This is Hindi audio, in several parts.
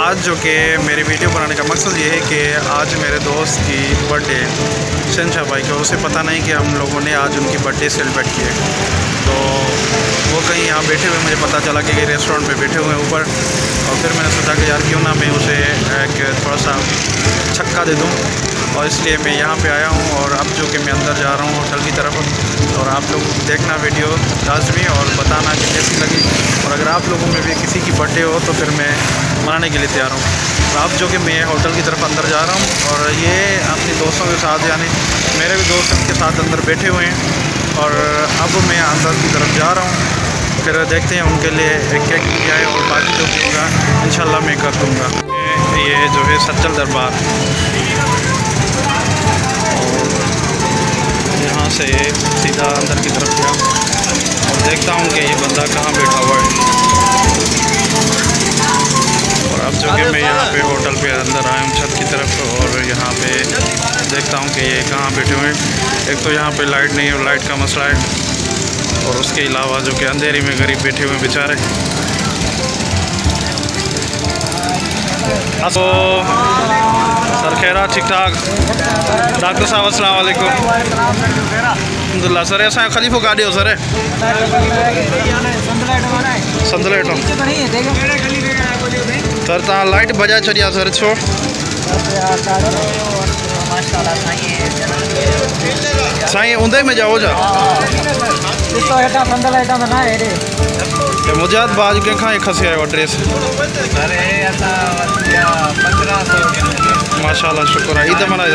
आज जो कि मेरी वीडियो बनाने का मकसद ये है कि आज मेरे दोस्त की बर्थडे शहनशाह भाई का, उसे पता नहीं कि हम लोगों ने आज उनकी बर्थडे सेलिब्रेट की है। तो वो कहीं यहाँ बैठे हुए, मुझे पता चला कि रेस्टोरेंट पे बैठे हुए हैं ऊपर, और फिर मैंने सोचा कि यार क्यों ना मैं उसे एक थोड़ा सा छक्का दे दूँ, और इसलिए मैं यहाँ पे आया हूँ। और अब जो कि मैं अंदर जा रहा हूँ होटल की तरफ, और आप लोग देखना वीडियो लाजमी और बताना कि कैसी लगी। और अगर आप लोगों में भी किसी की बर्थडे हो तो फिर मैं मनाने के लिए तैयार हूँ। तो अब जो कि मैं होटल की तरफ अंदर जा रहा हूँ, और ये अपने दोस्तों के साथ, यानी मेरे भी दोस्त उनके साथ अंदर बैठे हुए हैं, और अब मैं अंदर की तरफ जा रहा हूँ। फिर देखते हैं उनके लिए एक केक भी जाए, और बाकी जो भी होगा इंशाल्लाह मैं कर दूँगा। ये जो है सच्चल दरबार, यहाँ से सीधा अंदर की तरफ गया और देखता हूँ कि ये बंदा कहाँ बैठा हुआ है। और अब जो कि मैं यहाँ पे होटल पे अंदर आया हूँ छत की तरफ, और यहाँ पे देखता हूँ कि ये कहाँ बैठे हुए हैं। एक तो यहाँ पे लाइट नहीं है, लाइट का मसला है, और उसके अलावा जो कि अंधेरी में गरीब बैठे हुए बेचारे। तो सर खैरा ठीक ठाक। डॉक्टर साहब अस्सलाम वालेकुम। अल्हम्दुलिल्लाह सर, ऐसा खलीफो गाड़ी हो सर संदलेट सर तव्हां लाइट बजाए छॾिया सर, छो? साईं उंदे में जाओ जा मुजाद बाज कंहिंखां ही खसी आयो ड्रेस। माशाल्लाह शुक्र है। ईद मनाए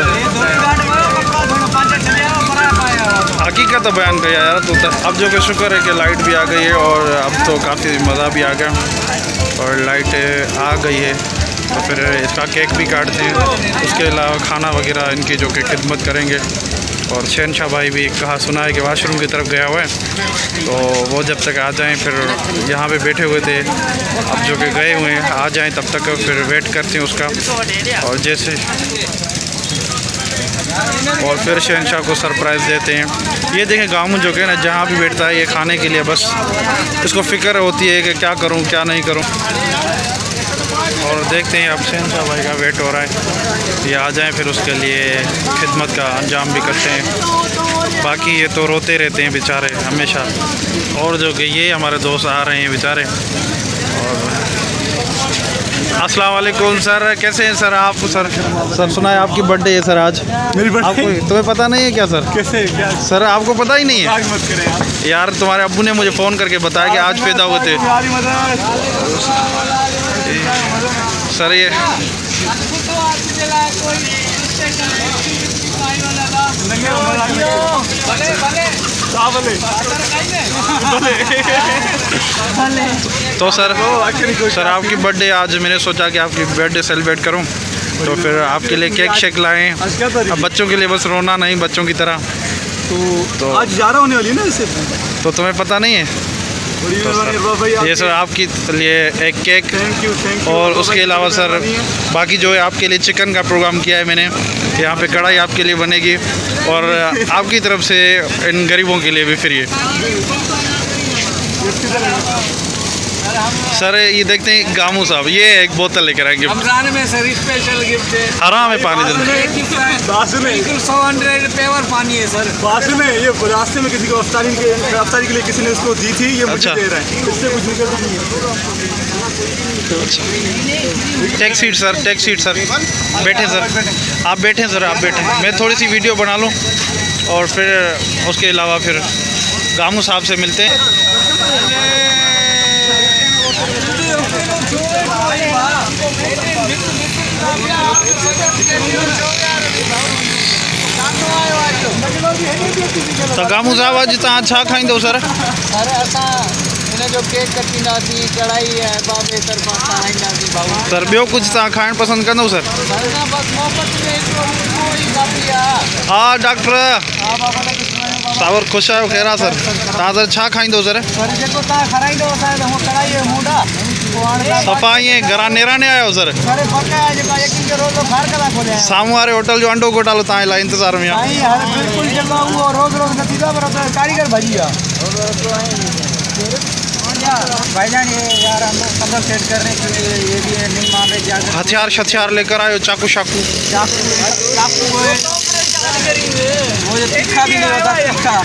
हकीकत बयान किया यार तू तो। अब जो कि शुक्र है कि लाइट भी आ गई है, और अब तो काफ़ी मज़ा भी आ गया, और लाइट आ गई है तो फिर इसका केक भी काटते हैं। उसके अलावा खाना वगैरह इनकी जो कि खिदमत करेंगे। और शहनशाह भाई भी कहा सुना है कि वाशरूम की तरफ गया हुआ है, तो वो जब तक आ जाएं, फिर यहाँ पे बैठे हुए थे, अब जो कि गए हुए हैं, आ जाएं तब तक फिर वेट करते हैं उसका। और जैसे और फिर शहनशाह को सरप्राइज़ देते हैं। ये देखें गामू जो कि ना जहाँ भी बैठता है ये खाने के लिए बस इसको फ़िक्र होती है कि क्या करूँ क्या नहीं करूँ। और देखते हैं अब शहनशाह भाई का वेट हो रहा है, ये आ जाएं फिर उसके लिए खिदमत का अंजाम भी करते हैं। बाकी ये तो रोते रहते हैं बेचारे हमेशा। और जो कि ये हमारे दोस्त आ रहे हैं बेचारे। और अस्सलाम वालेकुम सर, कैसे हैं सर आप? सर सुना है आपकी बर्थडे है सर आज। मेरी बर्थडे? आपको तुम्हें पता नहीं है क्या सर? कैसे क्या? सर आपको पता ही नहीं है? मत करें यार तुम्हारे अब्बू ने मुझे फ़ोन करके बताया कि आज पैदा हुए थे सर। ये तो सर आपकी बर्थडे आज, मैंने सोचा कि आपकी बर्थडे सेलिब्रेट करूं, तो फिर आपके लिए केक शेक लाएँ। अब बच्चों के लिए बस रोना नहीं, बच्चों की तरह। तो आज ज़्यादा होने वाली है ना इससे, तो तुम्हें पता नहीं है? तो ये सर आपके लिए एक केक, और उसके अलावा सर बाकी जो है आपके लिए चिकन का प्रोग्राम किया है मैंने। यहाँ पे कढ़ाई आपके लिए बनेगी, और आपकी तरफ से इन गरीबों के लिए भी फ्री है। सर ये देखते हैं गामू साहब, ये एक बोतल लेकर आए गिफ्ट। रमजान में सर स्पेशल गिफ्ट है। हराम है पानी दे बिल्कुल 100 पेवर पानी है सर। बात में ये रास्ते में किसी को अफ्तारी के लिए किसी ने उसको दी थी, ये मुझे दे रहा है, इससे कुछ नहीं कर। Take seat sir, take seat sir, बैठे सर, आप बैठें सर, आप बैठें। मैं थोड़ी सी वीडियो बना लूँ, और फिर उसके अलावा फिर गामू साहब से मिलते हैं। तो गामू साहब अज तव्हां छा खाईंदो सर? सर असां हिन जो केक कटींदासीं, कढ़ाई है बाबे तरफ़ां खाईंदासीं भाऊ। सर ॿियो कुझु तव्हां खाइणु पसंदि कंदव सर? सर ना बस मोहब्बत में कोई काफ़ी आहे। हाँ डॉक्टर हा बाबा सावर ख़ुशि आहियो? ख़ैर आहे सर। तव्हां सर छा खाईंदो सर? सर जेको तव्हां खाराईंदो असांखे त कढ़ाई जो मुंडा सफ़ा ईअं घरां नेराणे आहियो सर? सर बकाया जेका यकीन करो तो खार कला खोलिया साम्हूं वारे होटल जो अंडो घोटालो तव्हां लाइ इंतज़ार में आहे। साईं हाणे बिल्कुलु जेको उहो रोज़ रोज़ न थींदो आहे, पर गाड़ी कर भॼी आहे। क्या भाईजान ये यार हम लोग सबक सेट कर रहे हैं क्योंकि ये भी नहीं मान रहे जाकर हथियार लेकर आए हो, चाकू शाकू। चाकू वो जो तीखा भी नहीं होता तीखा।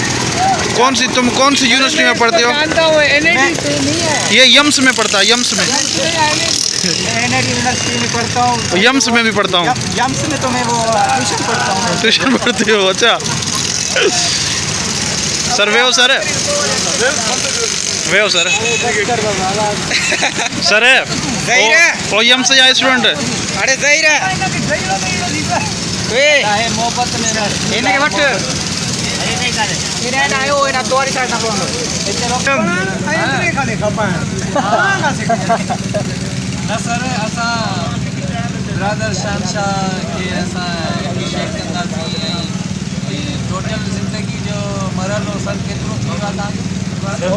तुम कौन सी यूनिवर्सिटी में पढ़ते हो? ये यम्स में पढ़ता है, यम्स में। यूनिवर्सिटी में पढ़ता हूँ। यम्स में भी पढ़ता हूँ। यम्स में तो मैं वो ट्यूशन पढ़ता हूँ। ट्यूशन पढ़ते हो, अच्छा। सर वे हो सर, वे हो सर। सर है ओ यम से आए स्टूडेंट। अरे सही रहा मोहब्बत में इन्हें के बट इन्हें ना हो ना तोरी साइड ना बोलो इतने लोग इतने खाने खपाएं ना सर ऐसा ब्रदर शहंशाह के ऐसा शेख अंदाज टोटल जिंदगी जो मरल हो सर के थ्रू होगा था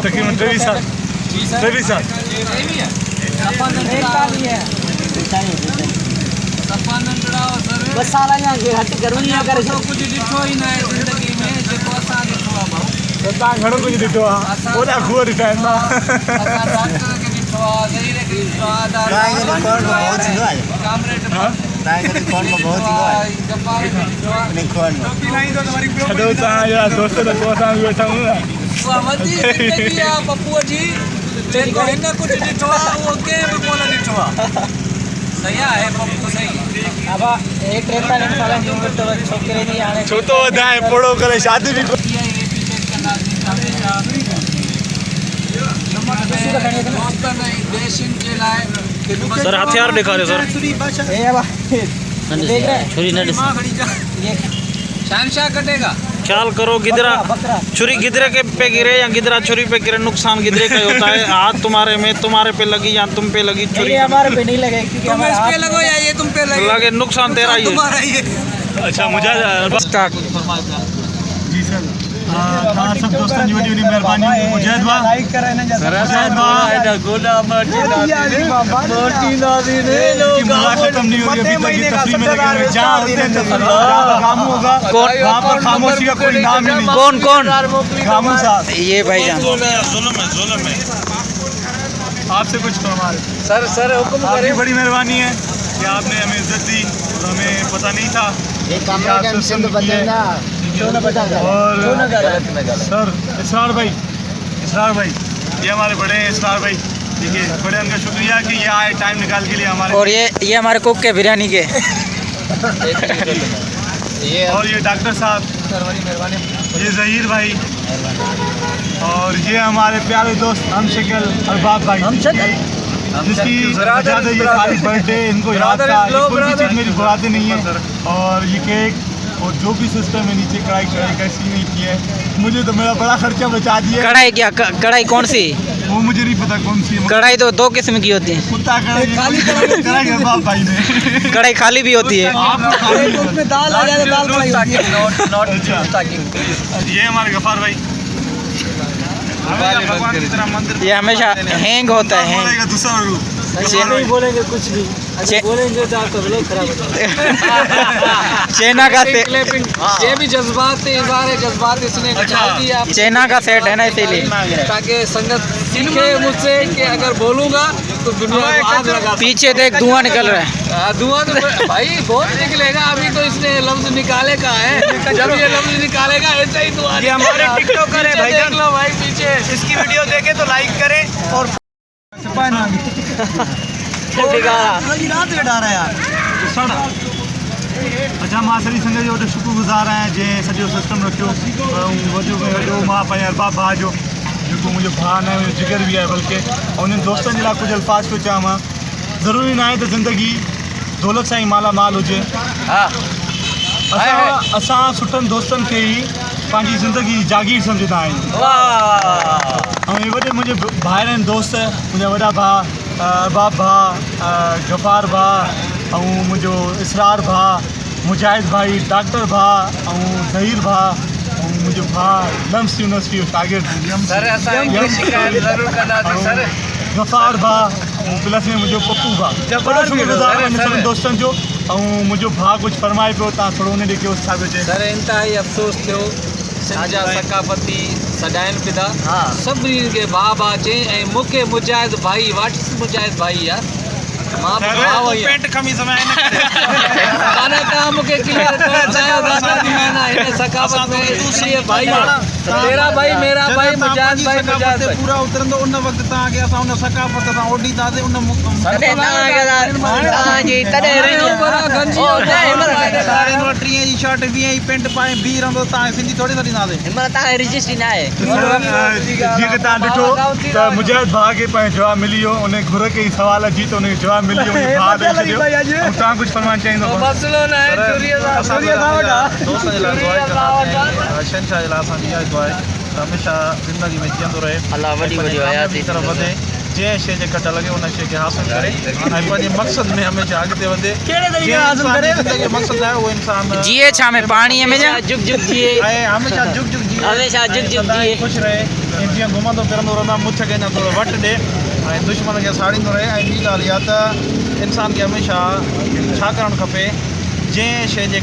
तकरीबन 23 साल। बस साला यहाँ हट करूँ नहीं अगर तो कुछ ॾिठो ई न आहे ज़िंदगी में जेको असां ॾिठो आहे भाऊ। तो तव्हां घणो कुझु ॾिठो आहे, ओॾा खूह ॾिठा आहिनि। असां डॉक्टर खे ॾिठो आहे, ज़हीर खे ॾिठो आहे, कामरेड छॾो तव्हां या दोस्त त पोइ असां बि वेठा आहियूं न। वॾी ज़िंदगी आहे पप्पूअ जी, जेको हिन कुझु ॾिठो आहे उहो कंहिं बि कोन ॾिठो आहे। सही आहे पप्पू, सही। अब एक 43 साल जी उम्र तो छोकरे नहीं आने छो तो वधाए पोड़ो करे शादी भी सर हथियार दिखा रहे सर। छुरी न शहंशाह कटेगा। ख्याल करो गिदरा छुरी गिदरे के पे गिरे या गिदरा छुरी पे गिरे, नुकसान गिदरे का ही होता है। हाथ तुम्हारे में तुम्हारे पे लगी या तुम पे लगी छुरी, हमारे पे नहीं लगे क्योंकि तुम इस पे लगो या ये तुम पे लगे, नुकसान तेरा ही है। तुम्हारा ही है। अच्छा मुझे स्टार्ट। जी सर हाँ सब दोस्तों जी वॾी महिरबानी मुजाहिद भाउ लाइक करें ना मुजाहिद भाउ की मुलाकात खत्म नहीं हुई अभी तक, ये तस्वीर में लगे हुए जहाँ होते हैं गामू होगा वहाँ पर खामोशी का कोई नाम ही नहीं। कौन गामू साहब ये भाईजान जुल्म है आपसे कुछ फरमा रहे सर हुक्म आपकी बड़ी मेहरबानी है कि आपने हमें इज्जत दी और हमें पता नहीं था। और सर इसरार भाई ये हमारे बड़े हैं, इसरार भाई ठीक है, बड़े उनका शुक्रिया कि ये आए टाइम निकाल के लिए हमारे। और ये हमारे कुक के बिरयानी के और ये डॉक्टर साहब, ये ज़हीर भाई, और ये हमारे प्यारे दोस्त हमशक्ल अरबाब भाई जिसकी वजह से ये सारी बर्थडे इनको याद था। कोई भी चीज़ मेरी बुराते नहीं है। और ये केक और जो भी सिस्टम है नीचे कढ़ाई कैसी नहीं की है, मुझे तो मेरा बड़ा खर्चा बचा दिया। कढ़ाई क्या कढ़ाई कौन सी? वो मुझे नहीं पता कौन सी है। कढ़ाई तो 2 किस्म की होती है। कुत्ता कढ़ाई अरबाब भाई ने कढ़ाई खाली भी होती है। उसमें दाल आ जाए, दाल फ्राई होती है। ये हमारे गफार भाई, ये हमेशा हैंग होता है, हैंग। दूसरा रूप नहीं बोलेंगे कुछ भी, बोलेंगे तो आपका व्लॉग खराब हो जाएगा। चेना का सेट, ये भी जज्बात से इज़हार है, जज्बात इसने निकाल दिया चेना का सेट है ना इसीलिए, ताकि संगत सीखे मुझसे कि अगर बोलूँगा तो दुनिया को आग लगा। पीछे देख धुआं निकल रहा है। धुआं तो भाई बहुत निकलेगा, अभी तो इसने लफ्ज निकाले का है, जब ये लफ्ज निकालेगा ऐसा ही धुआं। ये हमारे टिकटॉकर है भाई, देख लो भाई पीछे, इसकी वीडियो देखे तो लाइक करें और अच्छा मां सॼी संगत जो शुक्रगुज़ार आहियां जंहिं सॼो सिस्टम रखियो। वॾो मां पंहिंजे अरबाब भाउ जो, जेको मुंहिंजो भाउ न आहे, जिगर बि आहे बल्कि, ऐं उन्हनि दोस्तनि जे लाइ कुझु अल्फाज़ पियो चवां मां। ज़रूरी न आहे त ज़िंदगी दौलत सां ई माला माल हुजे। असां सुठनि दोस्तनि खे ई पंहिंजी ज़िंदगी जी जागीर सम्झंदा आहियूं। ऐं हे वॾे मुंहिंजे भाइर आहिनि दोस्त, मुंहिंजा वॾा भाउ अरबाब भाउ, गफ़ार भाउ, ऐं मुंहिंजो इसरार भाउ, मुजाहिद भाई, डॉक्टर भाउ, ऐं ज़हीर भाउ, ऐं मुंहिंजो भाउ लम्स यूनिवर्सिटी जो शागिर्द गफ़ार भाउ, ऐं प्लस में मुंहिंजो पप्पू भाउ। वॾो शुक्रगुज़ार आहियां सभिनी दोस्तनि जो। ऐं मुंहिंजो भाउ कुझु फरमाए पियो, तव्हां थोरो उन ॾे कयो छा पियो चए? सर इंतहाई अफ़सोस थियो सिंध जा सकाफ़ती सॾाइनि पिया सभिनी खे भाउ चई ऐं मूंखे मुजाहिद भाई वाटिस मुजाहिद भाई यार मां बि भाउ ई पेंट खमीस में आहिनि माना तव्हां मूंखे क्लियर करणु चाहियो था कि मैं ना हिन सकाफ़त में इसलिए भाई तेरा भाई मेरा भाई मुजाहिद भाई मुजाहिद भाई पूरा उतरंदो उन वक्त तव्हांखे असां उन सकाफ़त सां ओॾींदासीं उन टीह जी शर्ट 20 जी पेंट पाए बीह रहंदो तव्हां सिंधी थोरी ॾींदासीं रजिस्ट्री न आहे जीअं कि तव्हां ॾिठो त मुजाहिद भाउ खे पंहिंजो जवाबु मिली वियो उन घुर कई सवाल अची त उनखे जवाबु मिली वियो उनखे भाउ ॾेई छॾियो ऐं तव्हां कुझु फरमाइण चाहींदो मसलो न आहे दोस्तनि जे लाइ दुआ कंदासीं शहंशाह जे लाइ असांजी इहा दुआ आहे त हमेशह ज़िंदगी में जीअंदो रहे अल्लाह वॾी वॾी हयाती तरफ़ वधे जंहिं शइ जे कट लॻे उन शइ खे हासिलु करे ऐं पंहिंजे मक़सद में हमेशह अॻिते वधे ज़िंदगी मक़सदु आहे उहो इंसान जिए छा में पाणीअ में जुग जुग जिए ऐं हमेशह जुग जुग जिए हमेशा जुग जुग जिए ख़ुशि रहे ऐं जीअं घुमंदो फिरंदो रहंदो मुछ खे अञा थोरो वटि ॾिए ऐं दुश्मन खे साड़ींदो रहे ऐं ॿी ॻाल्हि इहा त इंसान खे हमेशह छा करणु खपे जंहिं शइ जे